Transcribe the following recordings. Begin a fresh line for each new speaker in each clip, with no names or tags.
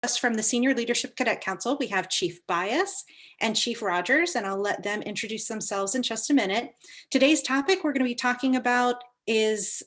us from the Senior Leadership Cadet Council, we have Chief Bias and Chief Rogers, and I'll let them introduce themselves in just a minute. Today's topic we're going to be talking about is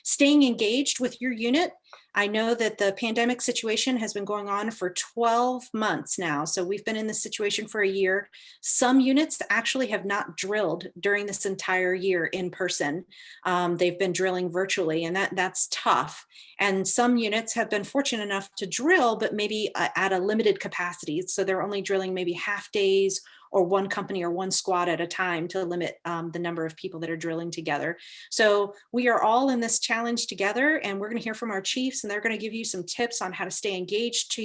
staying engaged with your unit. I know that the pandemic situation has been going on for 12 months now, so we've been in this situation for a year. Some units actually have not drilled during this entire year in person. They've been drilling virtually, and that's tough. And some units have been fortunate enough to drill, but maybe at a limited capacity. So they're only drilling maybe half days or one company or one squad at a time to limit the number of people that are drilling together. So we are all in this challenge together, and we're going to hear from our chiefs, and they're going to give you some tips on how to stay engaged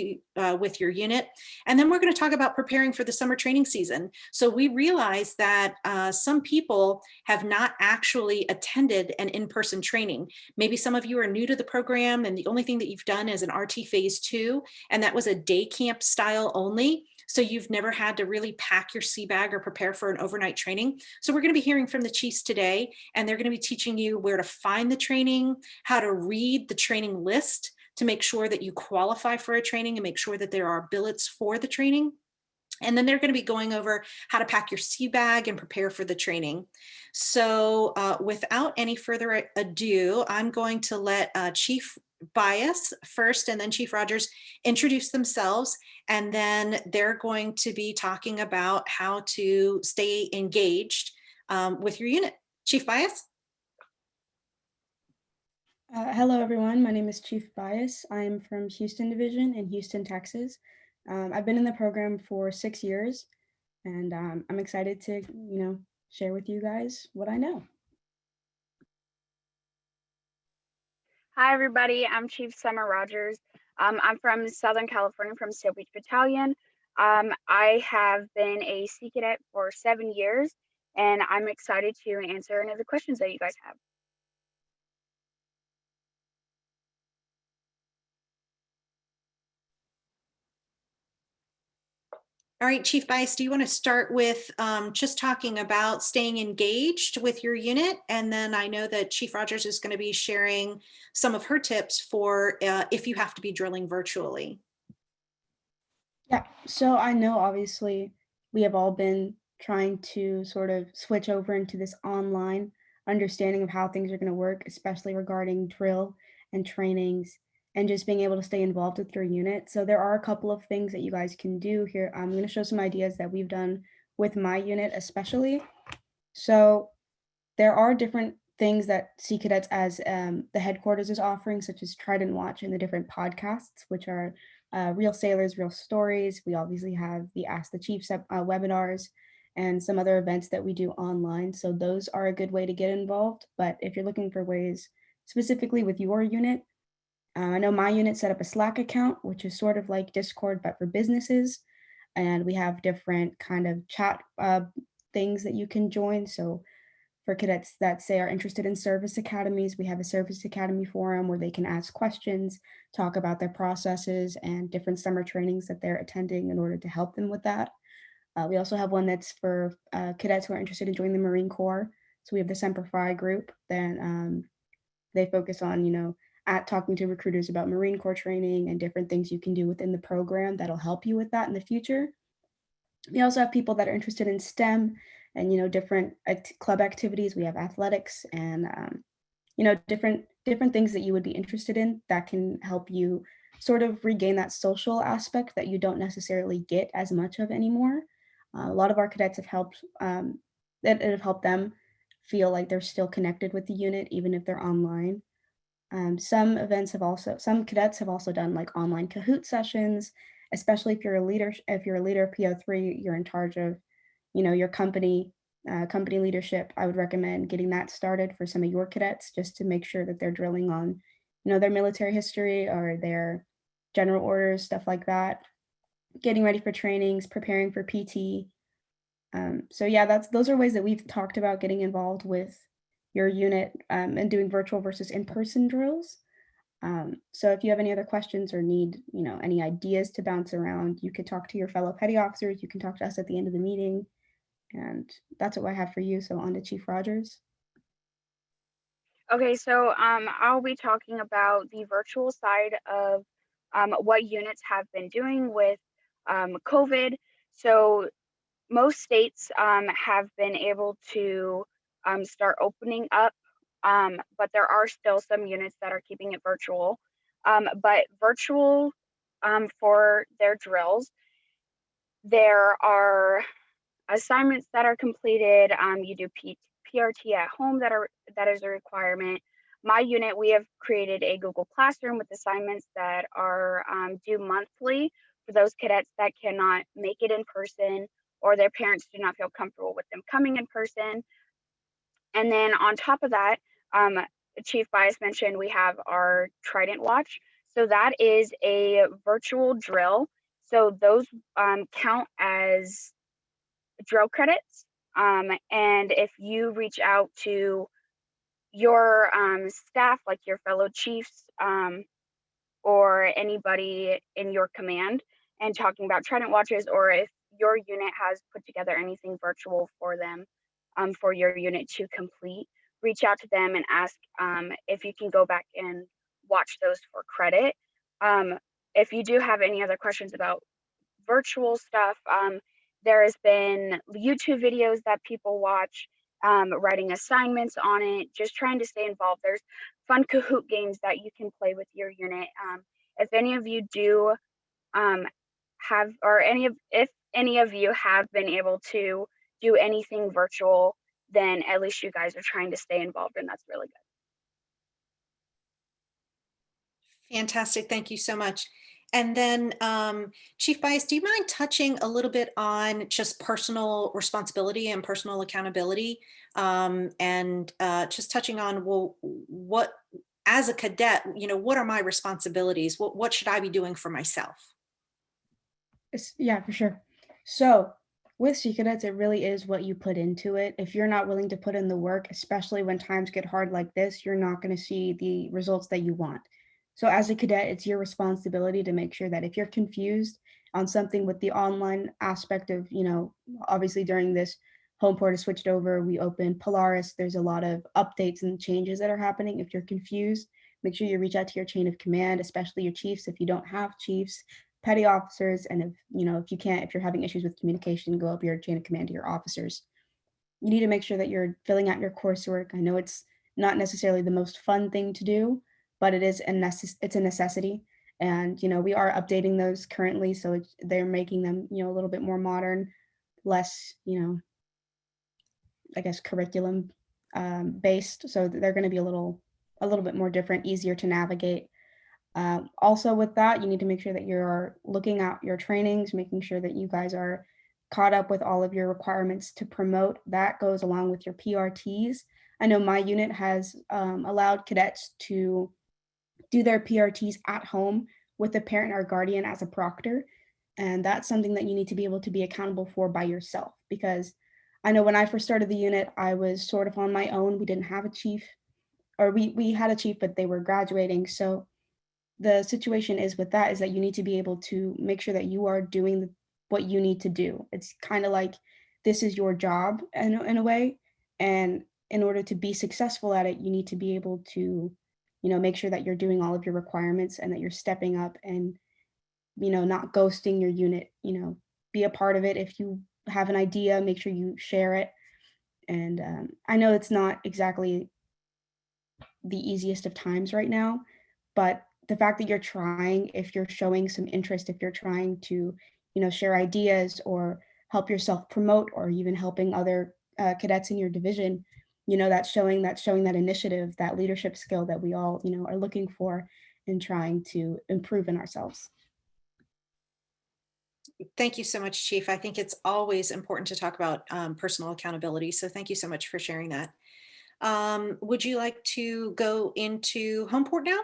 with your unit. And then we're going to talk about preparing for the summer training season. So we realize that some people have not actually attended an in-person training. Maybe some of you are new to the program, and the only thing that you've done is an RT Phase 2, and that was a day camp style only. So you've never had to really pack your sea bag or prepare for an overnight training. So we're going to be hearing from the chiefs today, and they're going to be teaching you where to find the training, how to read the training list to make sure that you qualify for a training and make sure that there are billets for the training. And then they're going to be going over how to pack your sea bag and prepare for the training. So without any further ado, I'm going to let Chief Bias first and then Chief Rogers introduce themselves, and then they're going to be talking about how to stay engaged with your unit. Chief Bias?
Hello, everyone. My name is Chief Bias. I'm from Houston Division in Houston, Texas. I've been in the program for 6 years, and I'm excited to, share with you guys what I know.
Hi, everybody. I'm Chief Summer Rogers. I'm from Southern California, from Seal Beach Battalion. I have been a Sea Cadet for 7 years, and I'm excited to answer any of the questions that you guys have.
All right, Chief Bias, do you want to start with just talking about staying engaged with your unit? And then I know that Chief Rogers is going to be sharing some of her tips for if you have to be drilling virtually.
Yeah, so I know obviously we have all been trying to sort of switch over into this online understanding of how things are going to work, especially regarding drill and trainings and just being able to stay involved with your unit. So there are a couple of things that you guys can do here. I'm going to show some ideas that we've done with my unit especially. So there are different things that Sea Cadets as the headquarters is offering, such as Trident Watch and the different podcasts, which are Real Sailors, Real Stories. We obviously have the Ask the Chiefs webinars and some other events that we do online. So those are a good way to get involved. But if you're looking for ways specifically with your unit, I know my unit set up a Slack account, which is sort of like Discord, but for businesses. And we have different kind of chat things that you can join. So for cadets that say are interested in service academies, we have a service academy forum where they can ask questions, talk about their processes and different summer trainings that they're attending in order to help them with that. We also have one that's for cadets who are interested in joining the Marine Corps. So we have the Semper Fi group. Then they focus on, at talking to recruiters about Marine Corps training and different things you can do within the program that'll help you with that in the future. We also have people that are interested in STEM and different club activities. We have athletics and different things that you would be interested in that can help you sort of regain that social aspect that you don't necessarily get as much of anymore. A lot of our cadets have helped that have helped them feel like they're still connected with the unit even if they're online. Some cadets have also done like online Kahoot sessions, especially if you're a leader. If you're a leader of PO3, you're in charge of your company leadership. I would recommend getting that started for some of your cadets just to make sure that they're drilling on their military history or their general orders, stuff like that, getting ready for trainings, preparing for PT. So yeah, those are ways that we've talked about getting involved with your unit and doing virtual versus in-person drills. So if you have any other questions or need any ideas to bounce around, you could talk to your fellow petty officers. You can talk to us at the end of the meeting. And that's what I have for you. So on to Chief Rogers.
Okay, so I'll be talking about the virtual side of what units have been doing with COVID. So most states have been able to start opening up, but there are still some units that are keeping it virtual. But virtual for their drills, there are assignments that are completed. You do PRT at home that is a requirement. My unit, we have created a Google Classroom with assignments that are due monthly for those cadets that cannot make it in person or their parents do not feel comfortable with them coming in person. And then on top of that, Chief Bias mentioned we have our Trident Watch. So that is a virtual drill. So those count as drill credits. And if you reach out to your staff, like your fellow chiefs or anybody in your command, and talking about Trident watches, or if your unit has put together anything virtual for them, for your unit to complete, reach out to them and ask if you can go back and watch those for credit. If you do have any other questions about virtual stuff, there has been YouTube videos that people watch, writing assignments on it, just trying to stay involved. There's fun Kahoot games that you can play with your unit. If any of you do have, or if any of you have been able to do anything virtual, then at least you guys are trying to stay involved, and that's really good.
Fantastic. Thank you so much. And then Chief Bias, do you mind touching a little bit on just personal responsibility and personal accountability, and just touching on, well, what, as a cadet, what are my responsibilities? What should I be doing for myself?
Yeah, for sure. So with Sea Cadets, it really is what you put into it. If you're not willing to put in the work, especially when times get hard like this, you're not going to see the results that you want. So as a cadet, it's your responsibility to make sure that if you're confused on something with the online aspect of, obviously during this, Homeport has switched over, we opened Polaris, there's a lot of updates and changes that are happening. If you're confused, make sure you reach out to your chain of command, especially your chiefs if you don't have chiefs, petty officers, and if you're having issues with communication, go up your chain of command to your officers. You need to make sure that you're filling out your coursework. I know it's not necessarily the most fun thing to do, but it's a necessity. And we are updating those currently, so they're making them a little bit more modern, less I guess curriculum based. So they're going to be a little bit more different, easier to navigate. Also with that, you need to make sure that you're looking at your trainings, making sure that you guys are caught up with all of your requirements to promote. That goes along with your PRTs. I know my unit has allowed cadets to do their PRTs at home with a parent or guardian as a proctor. And that's something that you need to be able to be accountable for by yourself, because I know when I first started the unit, I was sort of on my own. We didn't have a chief, or we had a chief, but they were graduating. So the situation is with that is that you need to be able to make sure that you are doing what you need to do. It's kind of like this is your job in a way. And in order to be successful at it, you need to be able to, make sure that you're doing all of your requirements and that you're stepping up and, not ghosting your unit, be a part of it. If you have an idea, make sure you share it. And I know it's not exactly the easiest of times right now, but the fact that you're trying, if you're showing some interest, if you're trying to, share ideas or help yourself promote, or even helping other cadets in your division, that's showing that initiative, that leadership skill that we all, are looking for in trying to improve in ourselves.
Thank you so much, Chief. I think it's always important to talk about personal accountability. So thank you so much for sharing that. Would you like to go into Homeport now?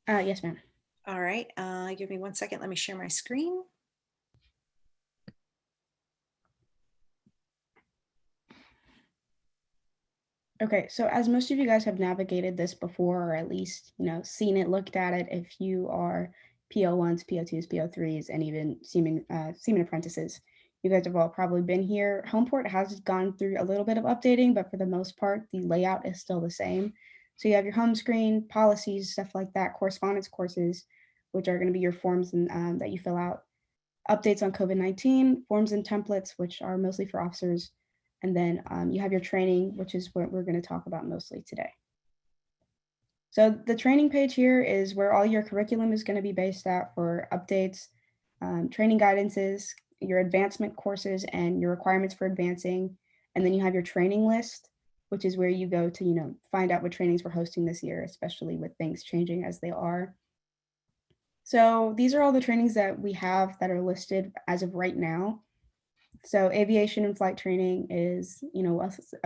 Yes, ma'am.
All right. Give me 1 second. Let me share my screen.
Okay, so as most of you guys have navigated this before, or at least, seen it, looked at it, if you are PO1s, PO2s, PO3s, and even seaman apprentices, you guys have all probably been here. Homeport has gone through a little bit of updating, but for the most part, the layout is still the same. So you have your home screen, policies, stuff like that, correspondence courses, which are going to be your forms and that you fill out, updates on COVID-19, forms and templates, which are mostly for officers. And then you have your training, which is what we're going to talk about mostly today. So the training page here is where all your curriculum is going to be based at for updates, training guidances, your advancement courses and your requirements for advancing. And then you have your training list, which is where you go to, find out what trainings we're hosting this year, especially with things changing as they are. So these are all the trainings that we have that are listed as of right now. So aviation and flight training is,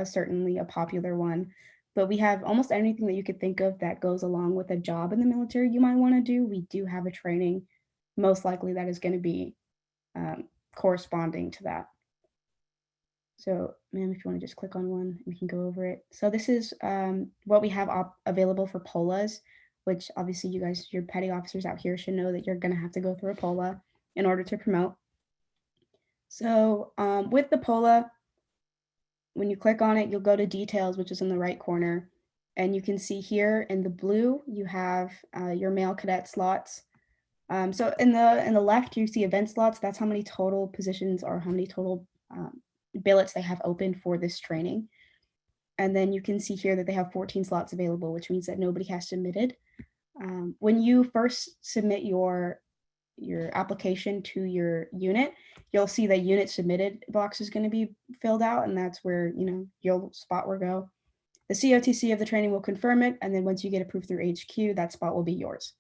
certainly a popular one, but we have almost anything that you could think of that goes along with a job in the military you might want to do. We do have a training, most likely that is going to be corresponding to that. So, ma'am, if you want to just click on one, we can go over it. So this is what we have available for POLAs, which obviously you guys, your petty officers out here should know that you're going to have to go through a POLA in order to promote. So with the POLA, when you click on it, you'll go to details, which is in the right corner. And you can see here in the blue, you have your male cadet slots. So in the left, you see event slots. That's how many total positions or how many total billets they have open for this training. And then you can see here that they have 14 slots available, which means that nobody has submitted. When you first submit your application to your unit, you'll see the unit submitted box is going to be filled out, and that's where your spot will go. The COTC of the training will confirm it, and then once you get approved through HQ, that spot will be yours.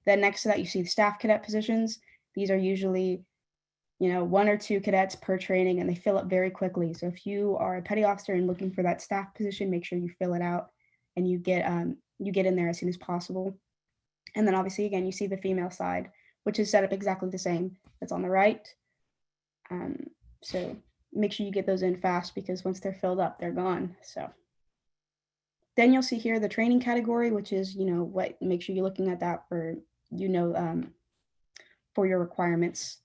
Then next to that, you see the staff cadet positions. These are usually 1 or 2 cadets per training, and they fill up very quickly. So if you are a petty officer and looking for that staff position, make sure you fill it out and you get in there as soon as possible. And then obviously, again, you see the female side, which is set up exactly the same. That's on the right. So make sure you get those in fast, because once they're filled up, they're gone. So then you'll see here the training category, which is, what, make sure you're looking at that for, for your requirements.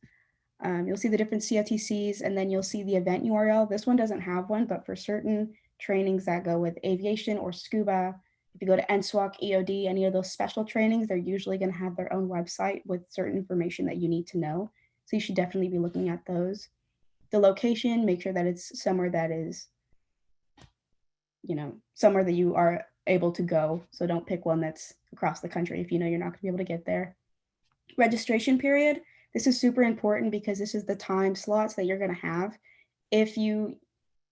You'll see the different COTCs, and then you'll see the event URL. This one doesn't have one, but for certain trainings that go with aviation or scuba, if you go to NSWAC, EOD, any of those special trainings, they're usually going to have their own website with certain information that you need to know. So you should definitely be looking at those. The location, make sure that it's somewhere that is, somewhere that you are able to go. So don't pick one that's across the country if you know you're not going to be able to get there. Registration period. This is super important because this is the time slots that you're going to have. If you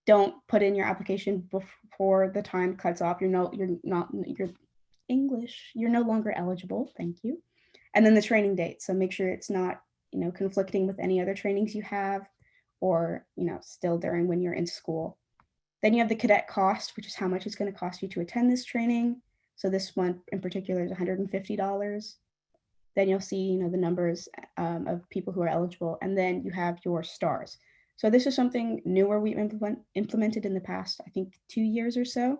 don't put in your application before the time cuts off, you're no longer eligible. Thank you. And then the training date. So make sure it's not, conflicting with any other trainings you have, or, still during when you're in school. Then you have the cadet cost, which is how much it's going to cost you to attend this training. So this one in particular is $150. Then you'll see, the numbers of people who are eligible, and then you have your stars. So this is something newer we've implemented in the past, I think 2 years or so.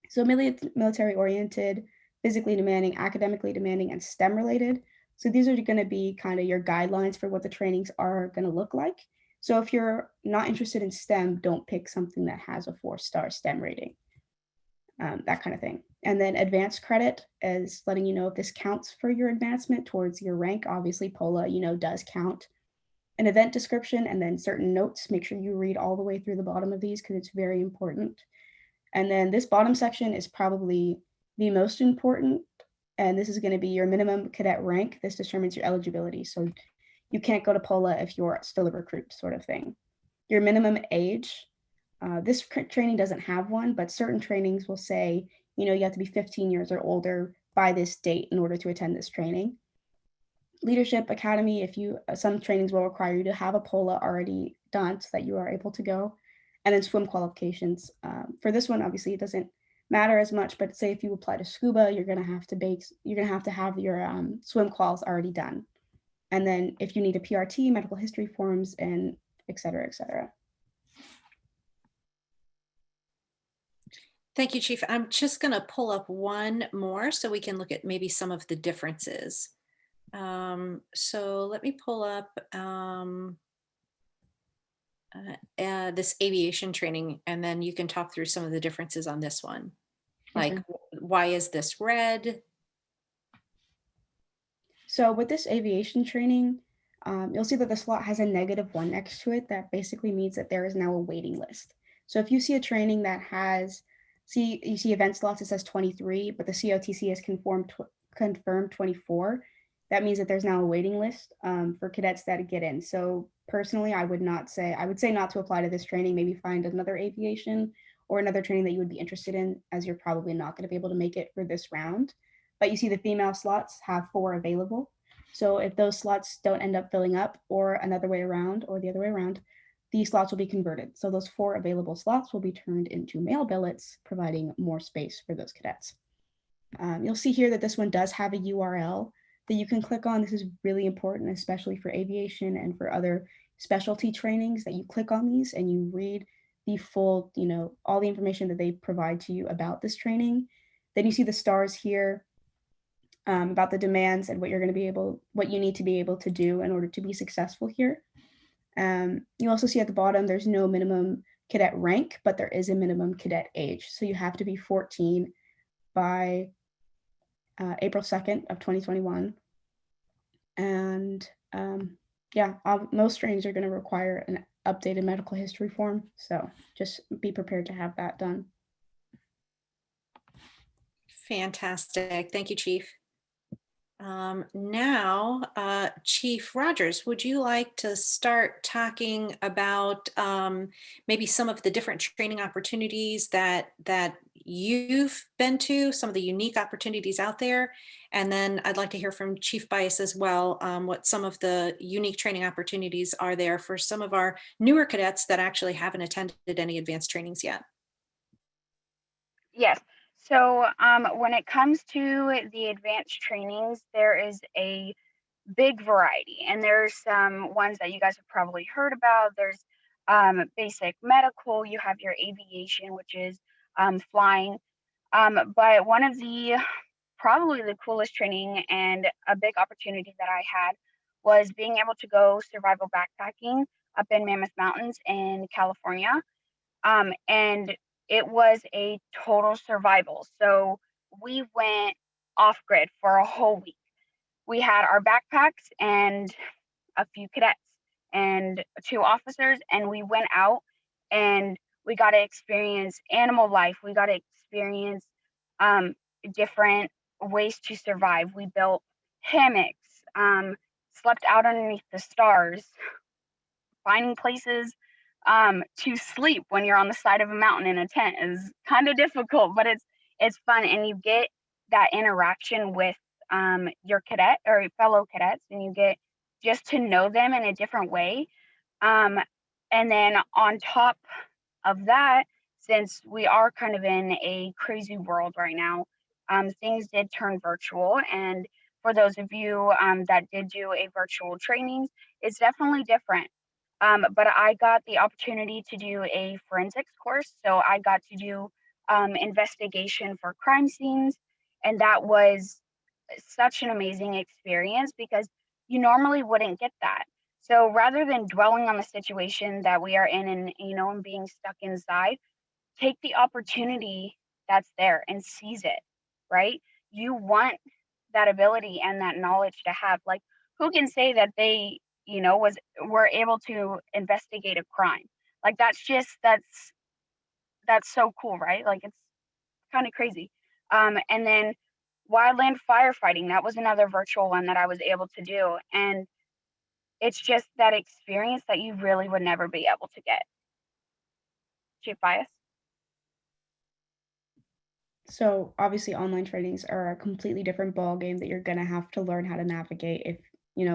So military oriented, physically demanding, academically demanding, and STEM related. So these are going to be kind of your guidelines for what the trainings are going to look like. So if you're not interested in STEM, don't pick something that has a 4-star STEM rating, that kind of thing. And then advanced credit is letting you know if this counts for your advancement towards your rank. Obviously, POLA, does count. An event description, and then certain notes. Make sure you read all the way through the bottom of these because it's very important. And then this bottom section is probably the most important. And this is going to be your minimum cadet rank. This determines your eligibility. So you can't go to POLA if you're still a recruit, sort of thing. Your minimum age. This training doesn't have one, but certain trainings will say, you have to be 15 years or older by this date in order to attend this training. Leadership Academy, some trainings will require you to have a POLA already done so that you are able to go. And then swim qualifications. For this one, obviously, it doesn't matter as much, but say if you apply to scuba, you're going to have to have your swim quals already done. And then if you need a PRT, medical history forms, and et cetera, et cetera.
Thank you, Chief. I'm just going to pull up one more so we can look at maybe some of the differences. So let me pull up this aviation training, and then you can talk through some of the differences on this one, like Why is this red?
So with this aviation training, you'll see that the slot has a -1 next to it. That basically means that there is now a waiting list. So if you see a training that has, you see event slots, it says 23, but the COTC has confirmed 24. That means that there's now a waiting list for cadets that get in. So personally, I would say not to apply to this training, maybe find another aviation or another training that you would be interested in, as you're probably not going to be able to make it for this round. But you see the female slots have 4 available. So if those slots don't end up filling up, or another way around, or the other way around, these slots will be converted. So those 4 available slots will be turned into male billets, providing more space for those cadets. You'll see here that this one does have a URL that you can click on. This is really important, especially for aviation and for other specialty trainings, that you click on these and you read the full, all the information that they provide to you about this training. Then you see the stars here about the demands and what you need to be able to do in order to be successful here. You also see at the bottom, there's no minimum cadet rank, but there is a minimum cadet age. So you have to be 14 by April 2nd of 2021. And most trainings are going to require an updated medical history form. So just be prepared to have that done.
Fantastic. Thank you, Chief. Now, Chief Rogers, would you like to start talking about maybe some of the different training opportunities that you've been to, some of the unique opportunities out there? And then I'd like to hear from Chief Bias as well, what some of the unique training opportunities are there for some of our newer cadets that actually haven't attended any advanced trainings yet.
Yes. So when it comes to the advanced trainings, there is a big variety, and there's some ones that you guys have probably heard about. There's basic medical, you have your aviation, which is flying. But one of probably the coolest training and a big opportunity that I had was being able to go survival backpacking up in Mammoth Mountains in California. And it was a total survival. So we went off grid for a whole week. We had our backpacks and a few cadets and 2 officers, and we went out and we got to experience animal life. We got to experience different ways to survive. We built hammocks, slept out underneath the stars, finding places to sleep when you're on the side of a mountain in a tent is kind of difficult, but it's fun, and you get that interaction with your cadet or fellow cadets, and you get just to know them in a different way. And then on top of that, since we are kind of in a crazy world right now, things did turn virtual. And for those of you that did do a virtual training, it's definitely different. But I got the opportunity to do a forensics course. So I got to do investigation for crime scenes. And that was such an amazing experience because you normally wouldn't get that. So rather than dwelling on the situation that we are in and being stuck inside, take the opportunity that's there and seize it, right? You want that ability and that knowledge to have. Like, who can say that they were able to investigate a crime? Like, that's so cool, right? Like, it's kind of crazy. And then wildland firefighting, that was another virtual one that I was able to do, and it's just that experience that you really would never be able to get. Chief Bias?
So obviously online trainings are a completely different ball game that you're gonna have to learn how to navigate. If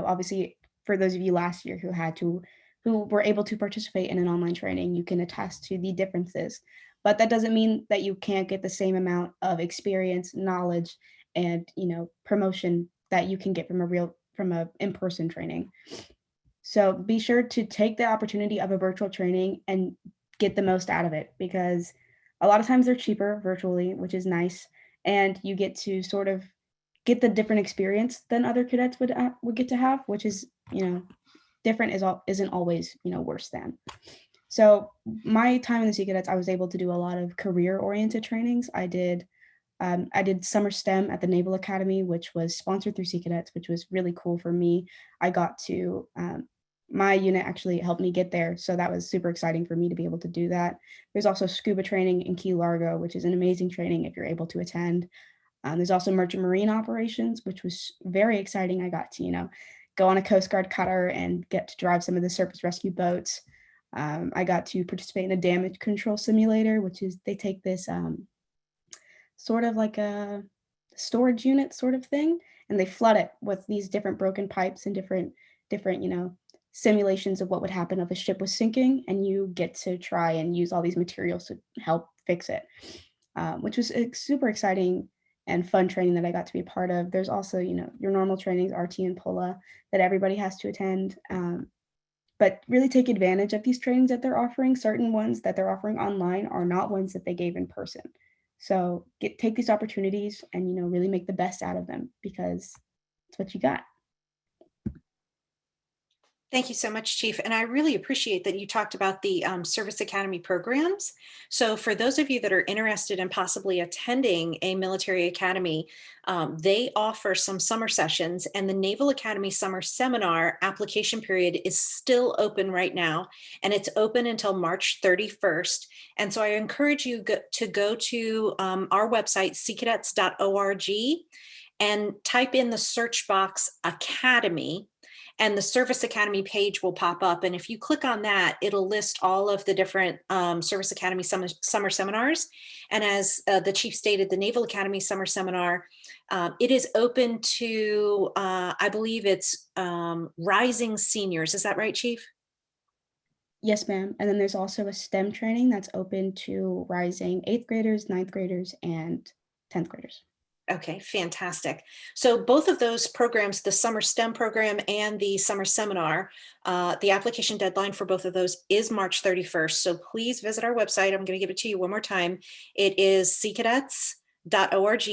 obviously for those of you last year who were able to participate in an online training, you can attest to the differences. But that doesn't mean that you can't get the same amount of experience, knowledge, and promotion that you can get from a in-person training. So be sure to take the opportunity of a virtual training and get the most out of it, because a lot of times they're cheaper virtually, which is nice, and you get to sort of get the different experience than other cadets would get to have, which is different isn't always worse than. So my time in the Sea Cadets, I was able to do a lot of career-oriented trainings. I did I did summer STEM at the Naval Academy, which was sponsored through Sea Cadets, which was really cool for me. I got to, my unit actually helped me get there. So that was super exciting for me to be able to do that. There's also scuba training in Key Largo, which is an amazing training if you're able to attend. There's also merchant marine operations, which was very exciting. I got to, go on a Coast Guard cutter and get to drive some of the surface rescue boats. I got to participate in a damage control simulator, which is they take this sort of like a storage unit sort of thing, and they flood it with these different broken pipes and different, simulations of what would happen if a ship was sinking, and you get to try and use all these materials to help fix it, which was super exciting and fun training that I got to be a part of. There's also, your normal trainings, RT and POLA, that everybody has to attend. But really take advantage of these trainings that they're offering. Certain ones that they're offering online are not ones that they gave in person. So take these opportunities and, really make the best out of them, because it's what you got.
Thank you so much, Chief. And I really appreciate that you talked about the Service Academy programs. So for those of you that are interested in possibly attending a military academy, they offer some summer sessions, and the Naval Academy Summer Seminar application period is still open right now, and it's open until March 31st. And so I encourage you to go to our website, seacadets.org, and type in the search box Academy, and the Service Academy page will pop up. And if you click on that, it'll list all of the different Service Academy summer seminars. And as the Chief stated, the Naval Academy Summer Seminar, it is open to, I believe it's rising seniors. Is that right, Chief?
Yes, ma'am. And then there's also a STEM training that's open to rising 8th graders, 9th graders, and 10th graders.
Okay, fantastic. So both of those programs, the Summer STEM program and the Summer Seminar, the application deadline for both of those is March 31st. So please visit our website. I'm going to give it to you one more time. It is seacadets.org,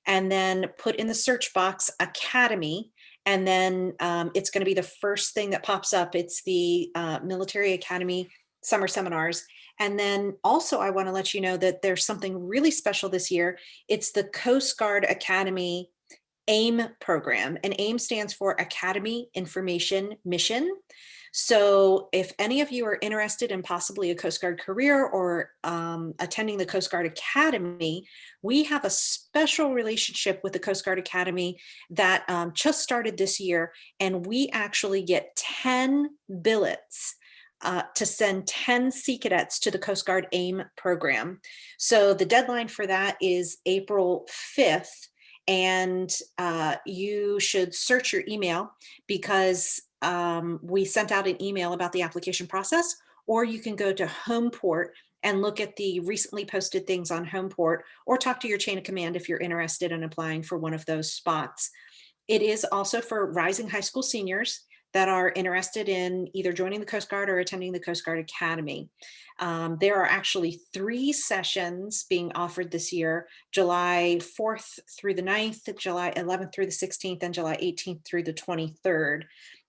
and then put in the search box Academy. And then it's going to be the first thing that pops up. It's the Military Academy Summer Seminars. And then also, I want to let you know that there's something really special this year. It's the Coast Guard Academy AIM program, and AIM stands for Academy Information Mission. So if any of you are interested in possibly a Coast Guard career or attending the Coast Guard Academy, we have a special relationship with the Coast Guard Academy that just started this year, and we actually get 10 billets to send 10 Sea Cadets to the Coast Guard AIM program. So the deadline for that is April 5th, and you should search your email, because we sent out an email about the application process, or you can go to Homeport and look at the recently posted things on Homeport, or talk to your chain of command if you're interested in applying for one of those spots. It is also for rising high school seniors that are interested in either joining the Coast Guard or attending the Coast Guard Academy. There are actually 3 sessions being offered this year: July 4th through the 9th, July 11th through the 16th, and July 18th through the 23rd.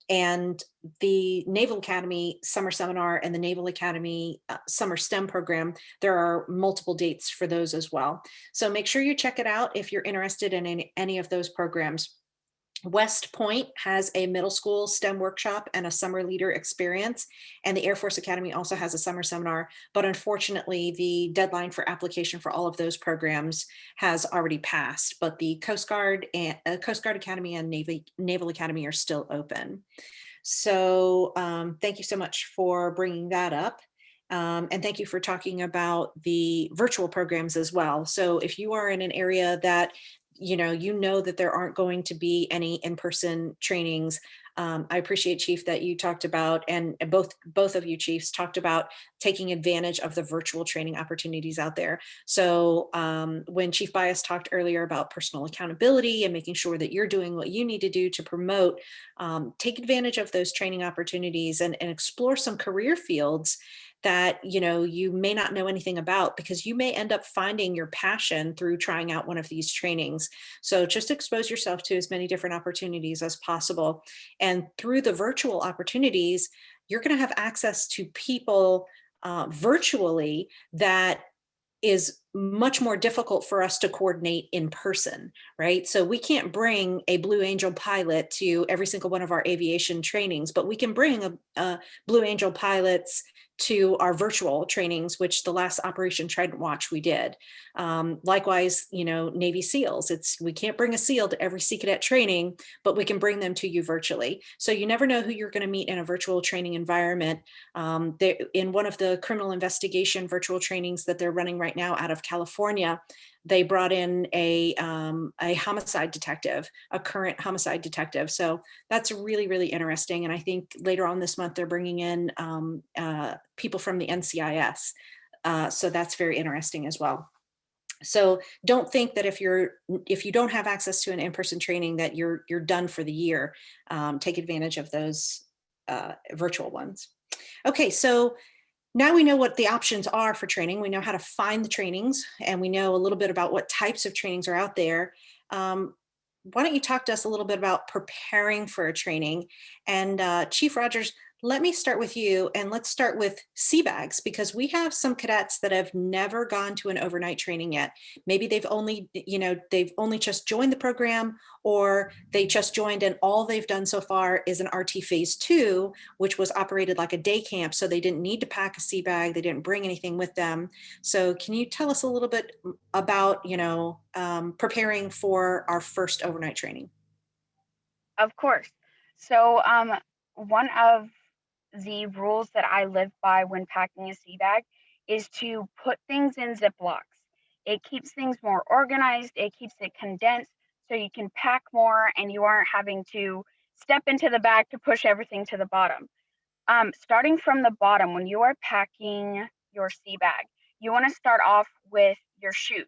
And the Naval Academy Summer Seminar and the Naval Academy Summer STEM program, there are multiple dates for those as well. So make sure you check it out if you're interested in any of those programs. West Point has a middle school STEM workshop and a summer leader experience, and the Air Force Academy also has a summer seminar, but unfortunately the deadline for application for all of those programs has already passed, but the Coast Guard Academy and Naval Academy are still open. So thank you so much for bringing that up. And thank you for talking about the virtual programs as well. So if you are in an area that you know that there aren't going to be any in-person trainings, I appreciate, Chief, that you talked about, and both of you chiefs talked about taking advantage of the virtual training opportunities out there. So when Chief Bias talked earlier about personal accountability and making sure that you're doing what you need to do to promote, take advantage of those training opportunities and explore some career fields that you may not know anything about, because you may end up finding your passion through trying out one of these trainings. So just expose yourself to as many different opportunities as possible. And through the virtual opportunities, you're going to have access to people virtually that is much more difficult for us to coordinate in person, right? So we can't bring a Blue Angel pilot to every single one of our aviation trainings, but we can bring a Blue Angel pilots to our virtual trainings, which the last Operation Trident Watch we did. Likewise, Navy SEALs, we can't bring a SEAL to every Sea Cadet training, but we can bring them to you virtually. So you never know who you're going to meet in a virtual training environment. In one of the criminal investigation virtual trainings that they're running right now out of California, they brought in a homicide detective, a current homicide detective. So that's really, really interesting. And I think later on this month, they're bringing in people from the NCIS. So that's very interesting as well. So don't think that if you don't have access to an in-person training that you're done for the year. Take advantage of those virtual ones. Okay, so now we know what the options are for training. We know how to find the trainings, and we know a little bit about what types of trainings are out there. Why don't you talk to us a little bit about preparing for a training? And Chief Rogers, let me start with you, and let's start with sea bags, because we have some cadets that have never gone to an overnight training yet. Maybe they've only just joined the program, or they just joined and all they've done so far is an RT phase 2, which was operated like a day camp. So they didn't need to pack a sea bag. They didn't bring anything with them. So can you tell us a little bit about, preparing for our first overnight training?
Of course. So one of the rules that I live by when packing a sea bag is to put things in Ziplocs. It keeps things more organized, it keeps it condensed so you can pack more and you aren't having to step into the bag to push everything to the bottom. Starting from the bottom, when you are packing your sea bag, you want to start off with your shoes.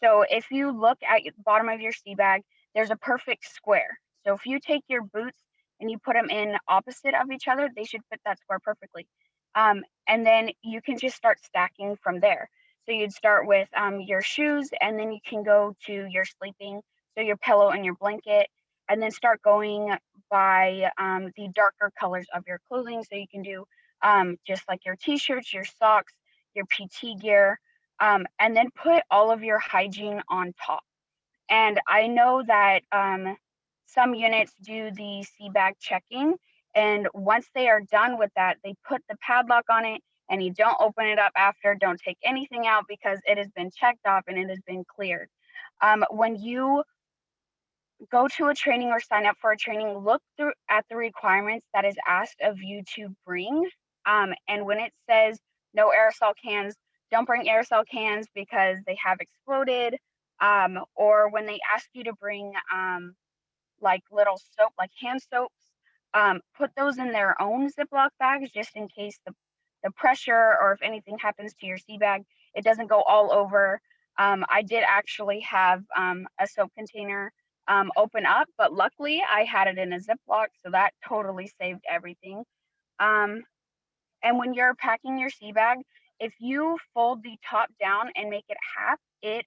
So if you look at the bottom of your sea bag, there's a perfect square. So if you take your boots and you put them in opposite of each other, they should fit that square perfectly. And then you can just start stacking from there. So you'd start with your shoes, and then you can go to your sleeping, so your pillow and your blanket, and then start going by the darker colors of your clothing. So you can do just like your t-shirts, your socks, your PT gear, and then put all of your hygiene on top. And I know that some units do the sea bag checking, and once they are done with that, they put the padlock on it, and you don't open it up after. Don't take anything out because it has been checked off and it has been cleared. When you go to a training or sign up for a training, look through at the requirements that is asked of you to bring. And when it says no aerosol cans, don't bring aerosol cans because they have exploded. Or when they ask you to bring like little soap, like hand soaps, put those in their own Ziploc bags just in case the pressure or if anything happens to your sea bag, it doesn't go all over. I did actually have a soap container open up, but luckily I had it in a Ziploc, so that totally saved everything. And when you're packing your sea bag, if you fold the top down and make it half, it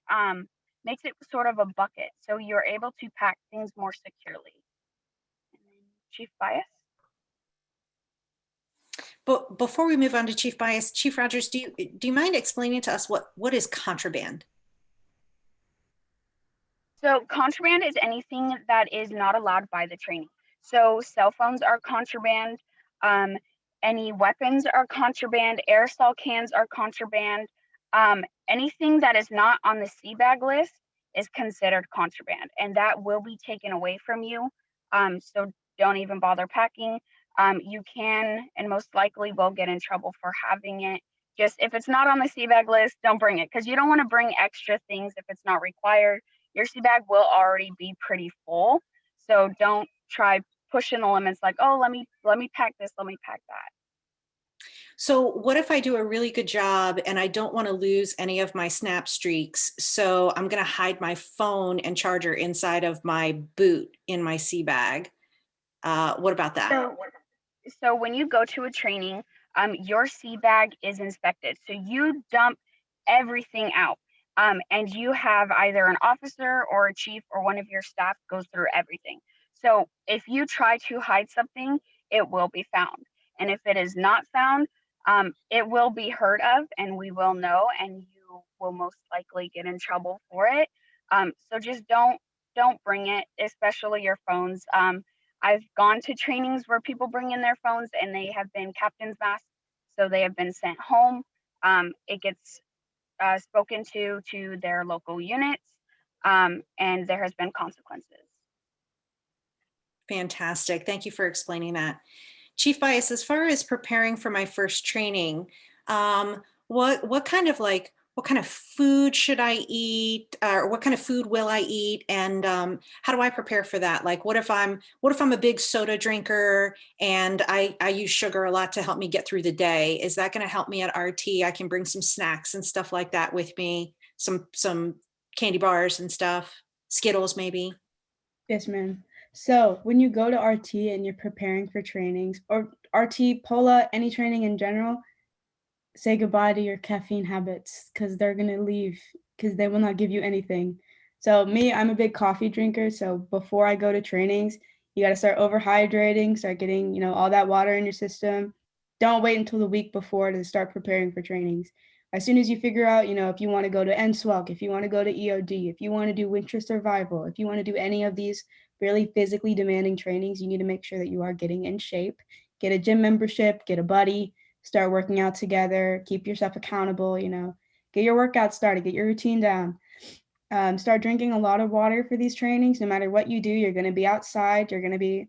makes it sort of a bucket, so you're able to pack things more securely. Chief Bias?
But before we move on to Chief Bias, Chief Rogers, do you mind explaining to us what is contraband?
So contraband is anything that is not allowed by the training. So cell phones are contraband, any weapons are contraband, aerosol cans are contraband. Anything that is not on the sea bag list is considered contraband, and that will be taken away from you. So don't even bother packing. You can and most likely will get in trouble for having it. Just if it's not on the sea bag list, don't bring it, because you don't want to bring extra things if it's not required. Your sea bag will already be pretty full, so don't try pushing the limits like, oh, let me pack this, let me pack that.
So what if I do a really good job and I don't want to lose any of my snap streaks? So I'm going to hide my phone and charger inside of my boot in my sea bag. What about that?
So when you go to a training, your sea bag is inspected. So you dump everything out. And you have either an officer or a chief or one of your staff goes through everything. So if you try to hide something, it will be found. And if it is not found, it will be heard of and we will know, and you you will most likely get in trouble for it. So just don't bring it, especially your phones. I've gone to trainings where people bring in their phones and they have been captain's mast, so they have been sent home. It gets spoken to their local units, and there has been consequences.
Fantastic. Thank you for explaining that. Chief Bias, as far as preparing for my first training, what kind of food should I eat, or what kind of food will I eat, and how do I prepare for that? Like, what if I'm a big soda drinker and I use sugar a lot to help me get through the day? Is that going to help me at RT? I can bring some snacks and stuff like that with me, some candy bars and stuff, Skittles maybe.
Yes, ma'am. So when you go to RT and you're preparing for trainings or RT, POLA, any training in general, say goodbye to your caffeine habits because they're going to leave because they will not give you anything. So me, I'm a big coffee drinker. So before I go to trainings, you got to start overhydrating, start getting, all that water in your system. Don't wait until the week before to start preparing for trainings. As soon as you figure out, if you want to go to NSWELC, if you want to go to EOD, if you want to do winter survival, if you want to do any of these really physically demanding trainings, you need to make sure that you are getting in shape. Get a gym membership, get a buddy, start working out together, keep yourself accountable, get your workout started, get your routine down. Start drinking a lot of water for these trainings. No matter what you do, you're going to be outside, you're going to be,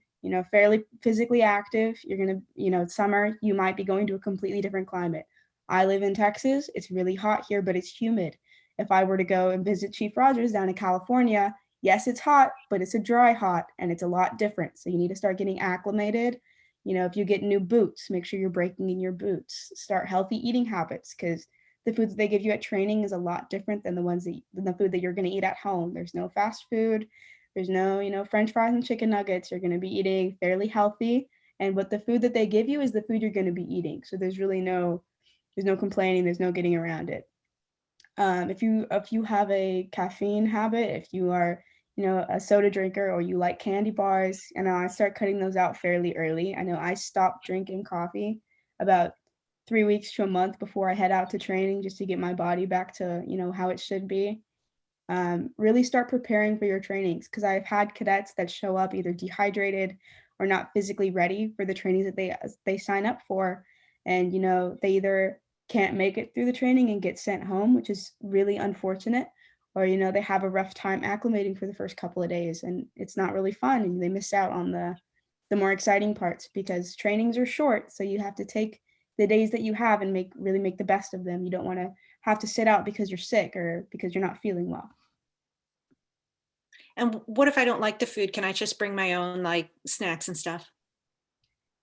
fairly physically active. You're going to, summer, you might be going to a completely different climate. I live in Texas. It's really hot here, but it's humid. If I were to go and visit Chief Rogers down in California, yes, it's hot, but it's a dry hot and it's a lot different. So you need to start getting acclimated. If you get new boots, make sure you're breaking in your boots. Start healthy eating habits because the food that they give you at training is a lot different than the food that you're going to eat at home. There's no fast food. There's no, French fries and chicken nuggets. You're going to be eating fairly healthy. And what the food that they give you is the food you're going to be eating. So there's no complaining. There's no getting around it. If you have a caffeine habit, if you are a soda drinker or you like candy bars, and I start cutting those out fairly early. I know I stopped drinking coffee about 3 weeks to a month before I head out to training just to get my body back to, how it should be. Really start preparing for your trainings because I've had cadets that show up either dehydrated or not physically ready for the trainings that they sign up for. And, they either can't make it through the training and get sent home, which is really unfortunate, or they have a rough time acclimating for the first couple of days and it's not really fun and they miss out on the more exciting parts because trainings are short, so you have to take the days that you have and really make the best of them. You don't want to have to sit out because you're sick or because you're not feeling well.
And what if I don't like the food? Can I just bring my own like snacks and stuff?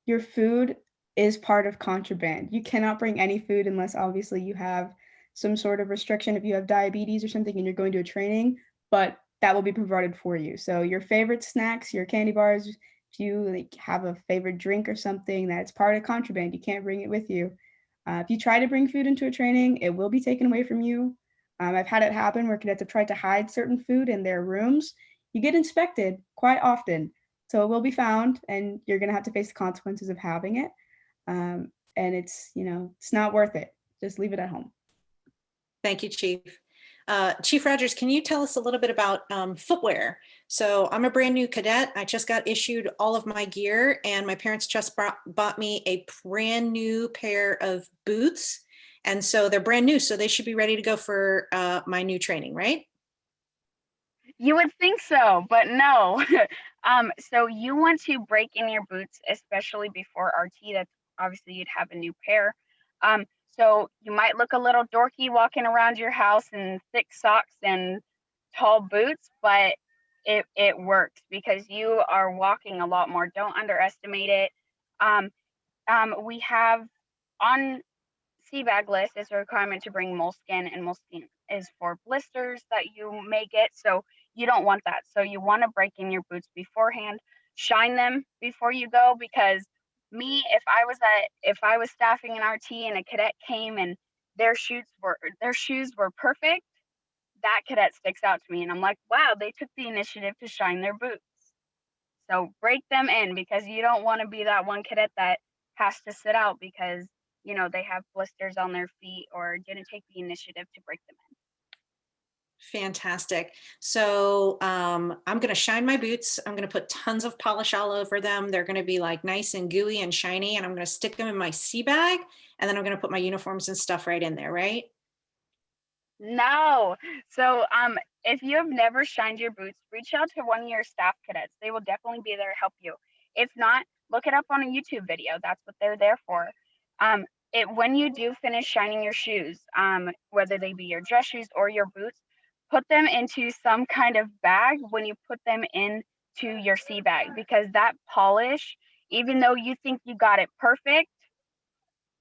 Your food is part of contraband. You cannot bring any food unless obviously you have some sort of restriction if you have diabetes or something and you're going to a training, but that will be provided for you. So your favorite snacks, your candy bars, if you have a favorite drink or something that's part of contraband, you can't bring it with you. If you try to bring food into a training, it will be taken away from you. I've had it happen where cadets have tried to hide certain food in their rooms. You get inspected quite often. So it will be found and you're going to have to face the consequences of having it. And it's not worth it. Just leave it at home.
Thank you, Chief. Chief Rogers, can you tell us a little bit about footwear? So I'm a brand new cadet. I just got issued all of my gear and my parents just bought me a brand new pair of boots. And so they're brand new, so they should be ready to go for my new training, right?
You would think so, but no. So you want to break in your boots, especially before RT. That's obviously you'd have a new pair. So you might look a little dorky walking around your house in thick socks and tall boots, but it works because you are walking a lot more. Don't underestimate it. We have on CBAG list is a requirement to bring moleskin, and moleskin is for blisters that you may get. So you don't want that. So you want to break in your boots beforehand, shine them before you go, because if I was staffing an RT and a cadet came and their shoes were perfect, that cadet sticks out to me and I'm like, wow, they took the initiative to shine their boots. So break them in because you don't want to be that one cadet that has to sit out because you know, they have blisters on their feet or didn't take the initiative to break them in.
Fantastic. So I'm going to shine my boots. I'm going to put tons of polish all over them. They're going to be like nice and gooey and shiny, and I'm going to stick them in my sea bag, and then I'm going to put my uniforms and stuff right in there, right?
No. So if you have never shined your boots, reach out to one of your staff cadets. They will definitely be there to help you. If not, look it up on a YouTube video. That's what they're there for. When you do finish shining your shoes, whether they be your dress shoes or your boots, put them into some kind of bag when you put them into your sea bag, because that polish, even though you think you got it perfect,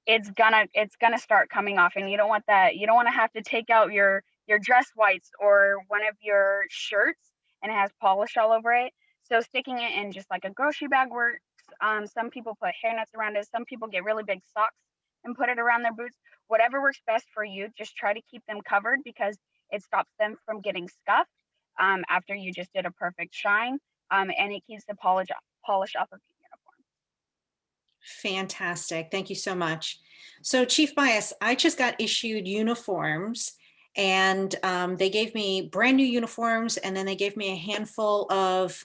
it's gonna start coming off, and you don't want that. You don't want to have to take out your dress whites or one of your shirts and it has polish all over it. So sticking it in just like a grocery bag works. Some people put hairnets around it. Some people get really big socks and put it around their boots. Whatever works best for you, just try to keep them covered, because it stops them from getting scuffed after you just did a perfect shine, and it keeps the polish off of your uniform.
Fantastic. Thank you so much. So Chief Bias, I just got issued uniforms, and they gave me brand new uniforms, and then they gave me a handful of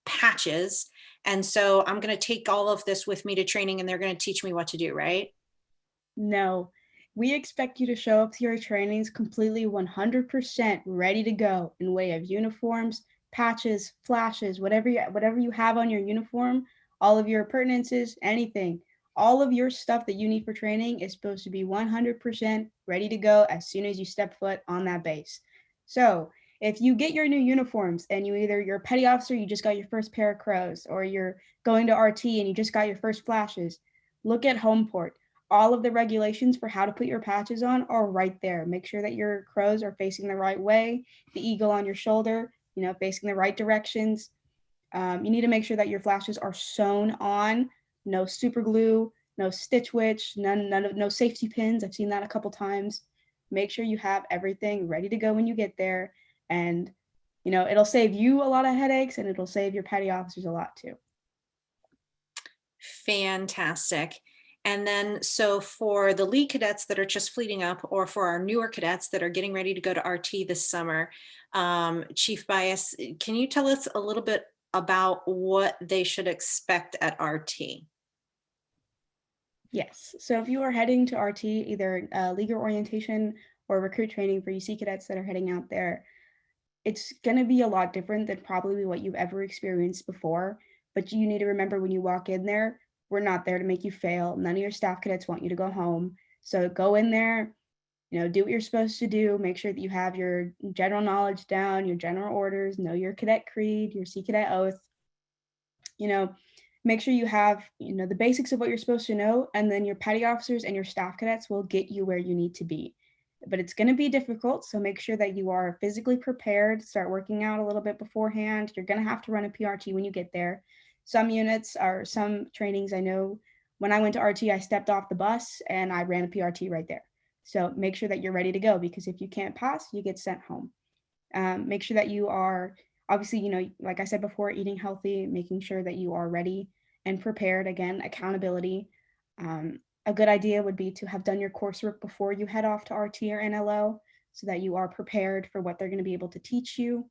patches. And so I'm going to take all of this with me to training, and they're going to teach me what to do, right?
No, we expect you to show up to your trainings completely 100% ready to go in way of uniforms, patches, flashes, whatever you have on your uniform, all of your appurtenances, anything. All of your stuff that you need for training is supposed to be 100% ready to go as soon as you step foot on that base. So if you get your new uniforms and you're a petty officer, you just got your first pair of crows, or you're going to RT and you just got your first flashes, look at Homeport. All of the regulations for how to put your patches on are right there. Make sure that your crows are facing the right way, the eagle on your shoulder, facing the right directions. You need to make sure that your flashes are sewn on, no super glue, no stitch witch, no safety pins. I've seen that a couple times. Make sure you have everything ready to go when you get there, and it'll save you a lot of headaches, and it'll save your petty officers a lot too.
Fantastic. And then, so for the lead cadets that are just fleeting up, or for our newer cadets that are getting ready to go to RT this summer, Chief Bias, can you tell us a little bit about what they should expect at RT?
Yes. So if you are heading to RT, either leaguer orientation or recruit training for UC cadets that are heading out there, it's going to be a lot different than probably what you've ever experienced before. But you need to remember, when you walk in there, we're not there to make you fail. None of your staff cadets want you to go home. So go in there, do what you're supposed to do. Make sure that you have your general knowledge down, your general orders, know your cadet creed, your Sea Cadet oath. Make sure you have, the basics of what you're supposed to know, and then your petty officers and your staff cadets will get you where you need to be. But it's going to be difficult, so make sure that you are physically prepared. Start working out a little bit beforehand. You're going to have to run a PRT when you get there. Some units or some trainings, I know when I went to RT, I stepped off the bus and I ran a PRT right there. So make sure that you're ready to go, because if you can't pass, you get sent home. Make sure that you are, obviously, like I said before, eating healthy, making sure that you are ready and prepared. Again, accountability. A good idea would be to have done your coursework before you head off to RT or NLO, so that you are prepared for what they're going to be able to teach you.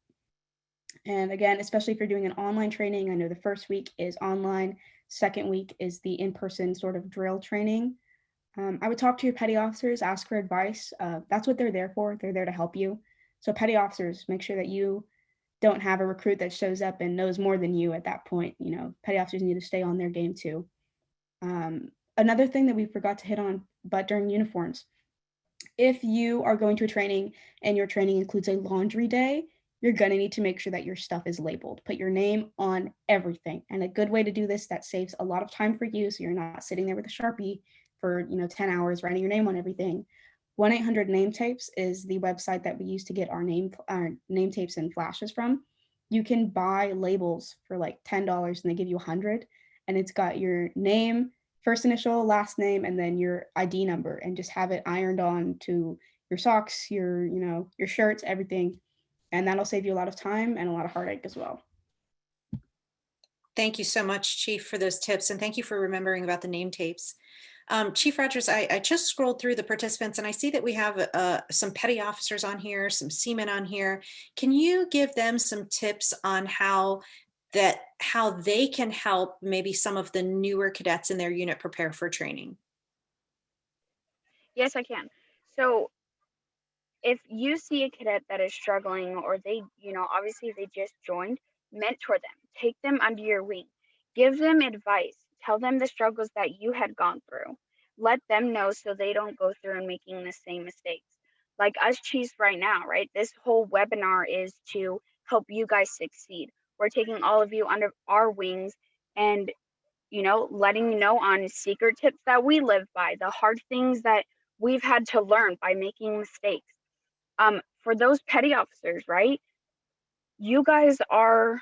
And again, especially if you're doing an online training, I know the first week is online, second week is the in-person sort of drill training. I would talk to your petty officers, ask for advice. That's what they're there for. They're there to help you. So petty officers, make sure that you don't have a recruit that shows up and knows more than you at that point. Petty officers need to stay on their game too. Another thing that we forgot to hit on, but during uniforms, if you are going to a training and your training includes a laundry day, you're going to need to make sure that your stuff is labeled. Put your name on everything. And a good way to do this that saves a lot of time for you, so you're not sitting there with a Sharpie for 10 hours writing your name on everything. 1-800-NAME tapes is the website that we use to get our name tapes and flashes from. You can buy labels for like $10 and they give you 100, and it's got your name, first initial, last name, and then your ID number, and just have it ironed on to your socks, your shirts, everything. And that'll save you a lot of time and a lot of heartache as well.
Thank you so much, Chief, for those tips. And thank you for remembering about the name tapes. Chief Rogers, I just scrolled through the participants and I see that we have some petty officers on here, some seamen on here. Can you give them some tips on how they can help maybe some of the newer cadets in their unit prepare for training?
Yes, I can. So if you see a cadet that is struggling or they, obviously they just joined, mentor them, take them under your wing, give them advice, tell them the struggles that you had gone through. Let them know so they don't go through and making the same mistakes. Like us chiefs right now, right? This whole webinar is to help you guys succeed. We're taking all of you under our wings and, letting you know on secret tips that we live by, the hard things that we've had to learn by making mistakes. For those petty officers, right? You guys are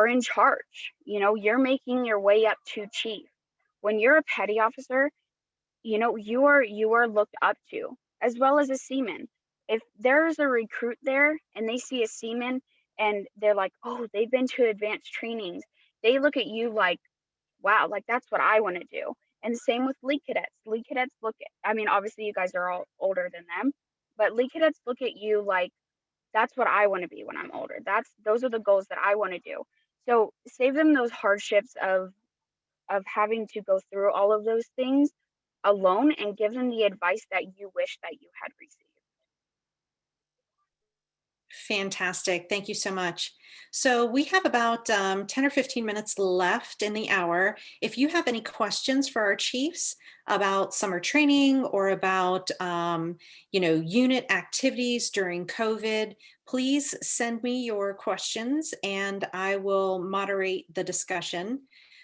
in charge. You're making your way up to chief. When you're a petty officer, you are looked up to, as well as a seaman. If there's a recruit there and they see a seaman and they're like, oh, they've been to advanced trainings, they look at you like, wow, like that's what I want to do. And same with lead cadets. Lead cadets obviously you guys are all older than them, but lead cadets look at you like, that's what I want to be when I'm older. Those are the goals that I want to do. So save them those hardships of having to go through all of those things alone and give them the advice that you wish that you had received.
Fantastic. Thank you so much. So we have about 10 or 15 minutes left in the hour. If you have any questions for our chiefs about summer training or about, unit activities during COVID, please send me your questions and I will moderate the discussion.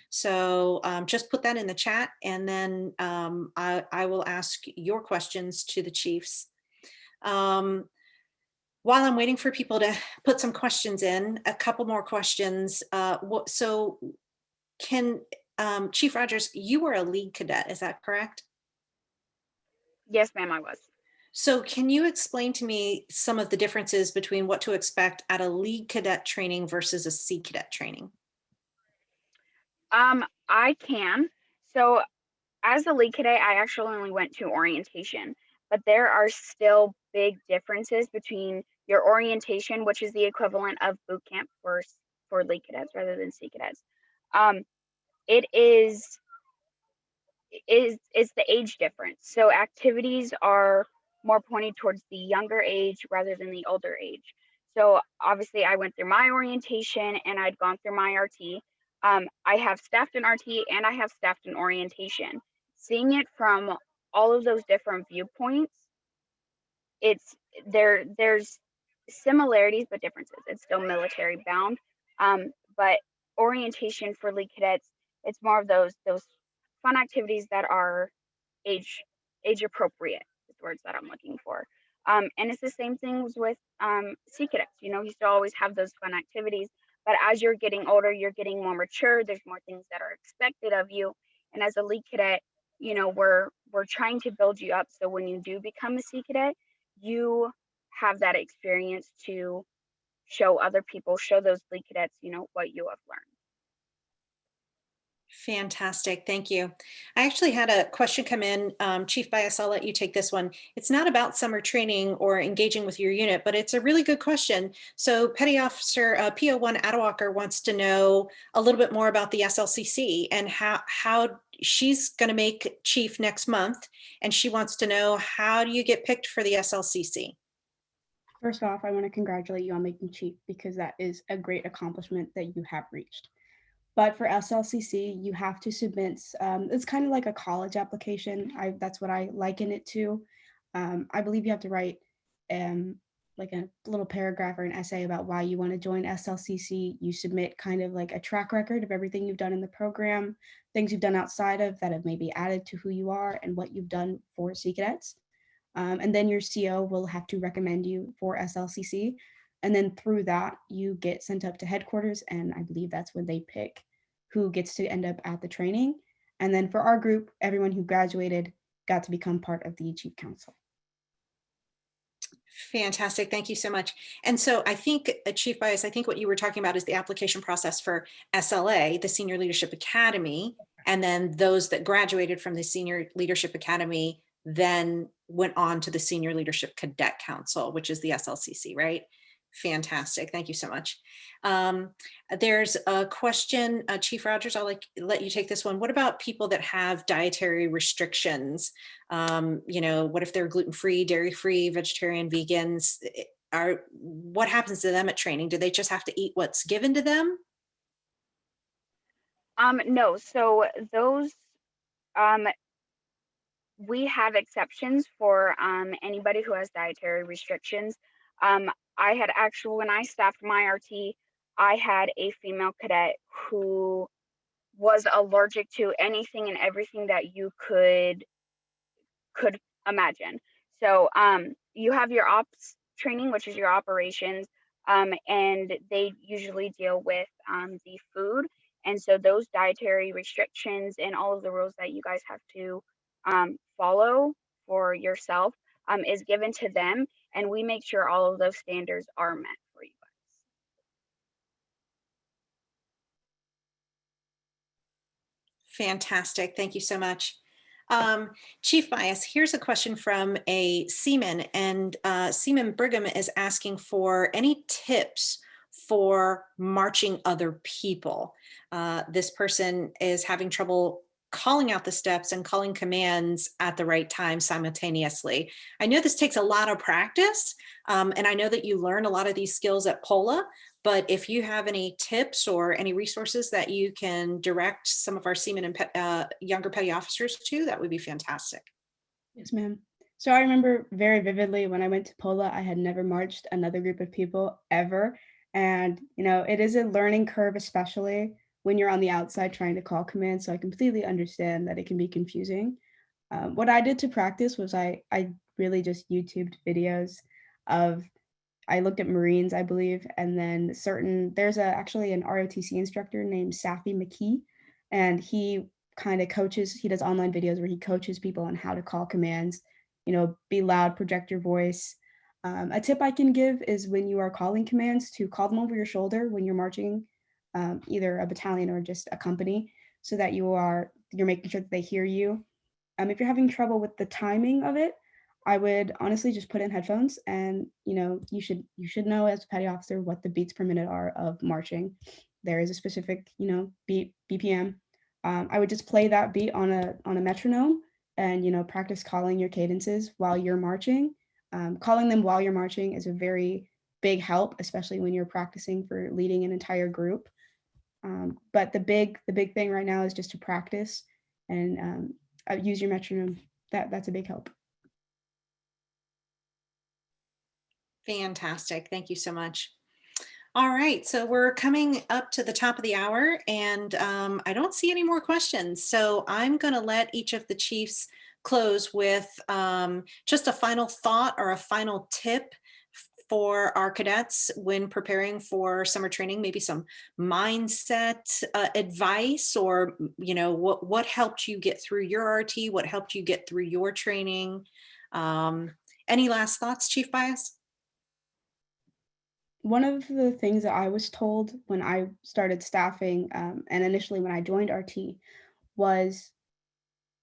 So just put that in the chat and then I will ask your questions to the chiefs. While I'm waiting for people to put some questions in, a couple more questions. So can, Chief Rogers, you were a lead cadet, is that correct?
Yes, ma'am, I was.
So can you explain to me some of the differences between what to expect at a lead cadet training versus a sea cadet training?
I can. So as a lead cadet, I actually only went to orientation, but there are still big differences between your orientation, which is the equivalent of boot camp for lead cadets rather than sea cadets. It is the age difference. So activities are more pointed towards the younger age rather than the older age. So obviously I went through my orientation and I'd gone through my RT. I have staffed an RT and I have staffed an orientation. Seeing it from all of those different viewpoints, there's similarities but differences. It's still military bound. But orientation for lead cadets, it's more of those fun activities that are age appropriate is the words that I'm looking for. And it's the same things with sea cadets. You still always have those fun activities, but as you're getting older, you're getting more mature. There's more things that are expected of you. And as a lead cadet, we're trying to build you up so when you do become a sea cadet, you have that experience to show other people, show those lead cadets, what you have learned.
Fantastic. Thank you. I actually had a question come in. Chief Bias, I'll let you take this one. It's not about summer training or engaging with your unit, but it's a really good question. So Petty Officer PO1 Adawalker wants to know a little bit more about the SLCC and how she's going to make chief next month. And she wants to know, how do you get picked for the SLCC?
First off, I want to congratulate you on making chief because that is a great accomplishment that you have reached. But for SLCC, you have to submit, it's kind of like a college application. That's what I liken it to. I believe you have to write like a little paragraph or an essay about why you want to join SLCC. You submit kind of like a track record of everything you've done in the program, things you've done outside of that have maybe added to who you are and what you've done for Sea Cadets. And then your CO will have to recommend you for SLCC. And then through that, you get sent up to headquarters. And I believe that's when they pick who gets to end up at the training. And then for our group, everyone who graduated got to become part of the Chief Council.
Fantastic. Thank you so much. And so I think, Chief Bias, I think what you were talking about is the application process for SLA, the Senior Leadership Academy. And then those that graduated from the Senior Leadership Academy then went on to the Senior Leadership Cadet Council, which is the SLCC, right? Fantastic. Thank you so much. There's a question, Chief Rogers, I'll let you take this one. What about people that have dietary restrictions? What if they're gluten-free, dairy-free, vegetarian, vegans? What happens to them at training? Do they just have to eat what's given to them?
No, so those we have exceptions for anybody who has dietary restrictions. I had actually, when I staffed my RT, I had a female cadet who was allergic to anything and everything that you could imagine. So you have your ops training, which is your operations, and they usually deal with the food. And so those dietary restrictions and all of the rules that you guys have to follow for yourself is given to them, and we make sure all of those standards are met for you guys.
Fantastic. Thank you so much. Chief Bias, here's a question from a Seaman, and Seaman Brigham is asking for any tips for marching other people. This person is having trouble calling out the steps and calling commands at the right time simultaneously. I know this takes a lot of practice, and I know that you learn a lot of these skills at POLA, but if you have any tips or any resources that you can direct some of our seamen and younger petty officers to, that would be fantastic.
Yes, ma'am. So I remember very vividly when I went to POLA, I had never marched another group of people ever. And, it is a learning curve, especially when you're on the outside trying to call commands. So I completely understand that it can be confusing. What I did to practice was I really just YouTubed videos of, I looked at Marines, I believe, and then there's actually an ROTC instructor named Safi McKee, and he kind of coaches, he does online videos where he coaches people on how to call commands, be loud, project your voice. A tip I can give is when you are calling commands to call them over your shoulder when you're marching, either a battalion or just a company, so that you're making sure that they hear you. If you're having trouble with the timing of it, I would honestly just put in headphones, and you should know as a petty officer what the beats per minute are of marching. There is a specific beat BPM. I would just play that beat on a metronome, and practice calling your cadences while you're marching. Calling them while you're marching is a very big help, especially when you're practicing for leading an entire group. But the big thing right now is just to practice and use your metronome. That's a big help.
Fantastic. Thank you so much. All right, so we're coming up to the top of the hour, and I don't see any more questions. So I'm going to let each of the chiefs close with just a final thought or a final tip for our cadets when preparing for summer training, maybe some mindset advice, or what helped you get through your RT, what helped you get through your training. Any last thoughts, Chief Bias?
One of the things that I was told when I started staffing, and initially when I joined RT, was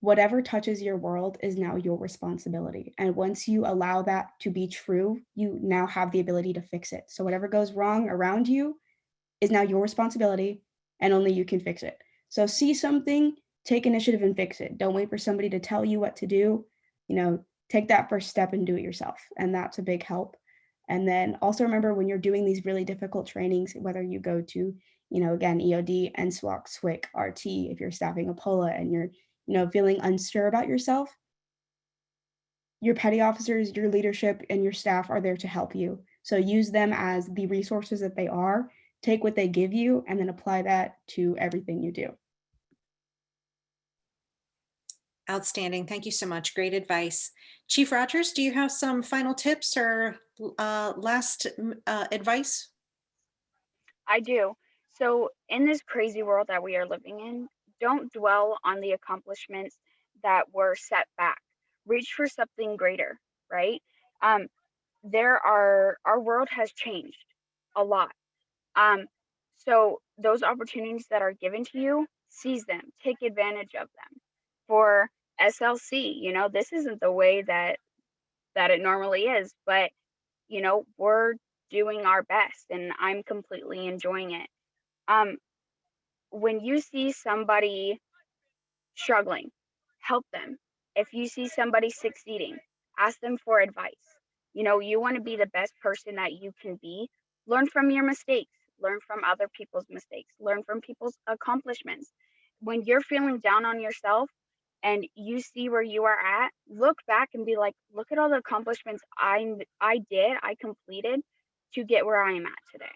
whatever touches your world is now your responsibility. And once you allow that to be true, you now have the ability to fix it. So whatever goes wrong around you is now your responsibility, and only you can fix it. So see something, take initiative and fix it. Don't wait for somebody to tell you what to do. Take that first step and do it yourself. And that's a big help. And then also remember, when you're doing these really difficult trainings, whether you go to, again, EOD, NSWAC, SWIC, RT, if you're staffing a POLA and you're, feeling unsure about yourself, your petty officers, your leadership, and your staff are there to help you. So use them as the resources that they are, take what they give you, and then apply that to everything you do.
Outstanding. Thank you so much. Great advice. Chief Rogers, do you have some final tips or last advice?
I do. So in this crazy world that we are living in, don't dwell on the accomplishments that were set back. Reach for something greater, right? Our world has changed a lot. So those opportunities that are given to you, seize them, take advantage of them. For SLC, this isn't the way that it normally is, but we're doing our best and I'm completely enjoying it. Um, when you see somebody struggling, help them. If you see somebody succeeding, ask them for advice. You want to be the best person that you can be. Learn from your mistakes, learn from other people's mistakes, learn from people's accomplishments. When you're feeling down on yourself and you see where you are at, look back and be like, look at all the accomplishments I completed to get where I am at today.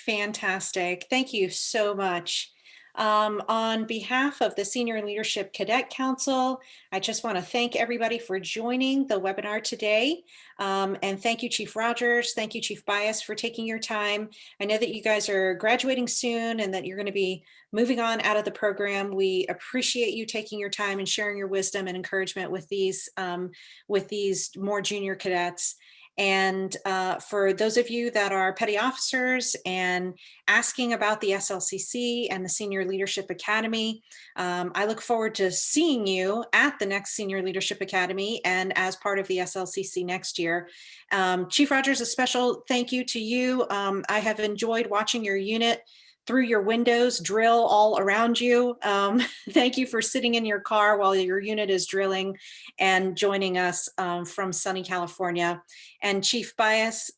Fantastic. Thank you so much. On behalf of the Senior Leadership Cadet Council, I just want to thank everybody for joining the webinar today. And thank you, Chief Rogers. Thank you, Chief Bias, for taking your time. I know that you guys are graduating soon and that you're going to be moving on out of the program. We appreciate you taking your time and sharing your wisdom and encouragement with these more junior cadets. And for those of you that are petty officers and asking about the SLCC and the Senior Leadership Academy, I look forward to seeing you at the next Senior Leadership Academy and as part of the SLCC next year. Chief Rogers, a special thank you to you. I have enjoyed watching your unit through your windows drill all around you. Thank you for sitting in your car while your unit is drilling and joining us from sunny California. And Chief Bias,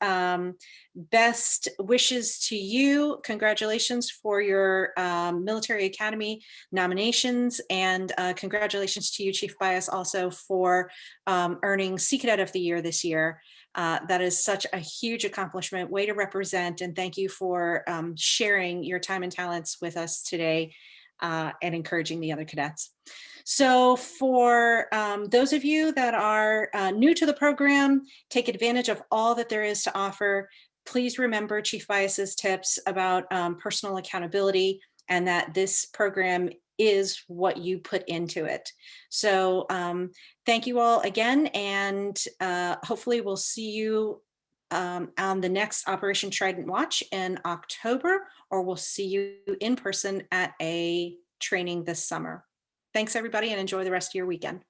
best wishes to you. Congratulations for your Military Academy nominations, and congratulations to you, Chief Bias, also for earning Sea Cadet of the Year this year. That is such a huge accomplishment. Way to represent, and thank you for sharing your time and talents with us today and encouraging the other cadets. So for those of you that are new to the program, take advantage of all that there is to offer. Please remember Chief Bias's tips about personal accountability and that this program is what you put into it. So thank you all again, and hopefully we'll see you on the next Operation Trident Watch in October, or we'll see you in person at a training this summer. Thanks everybody, and enjoy the rest of your weekend.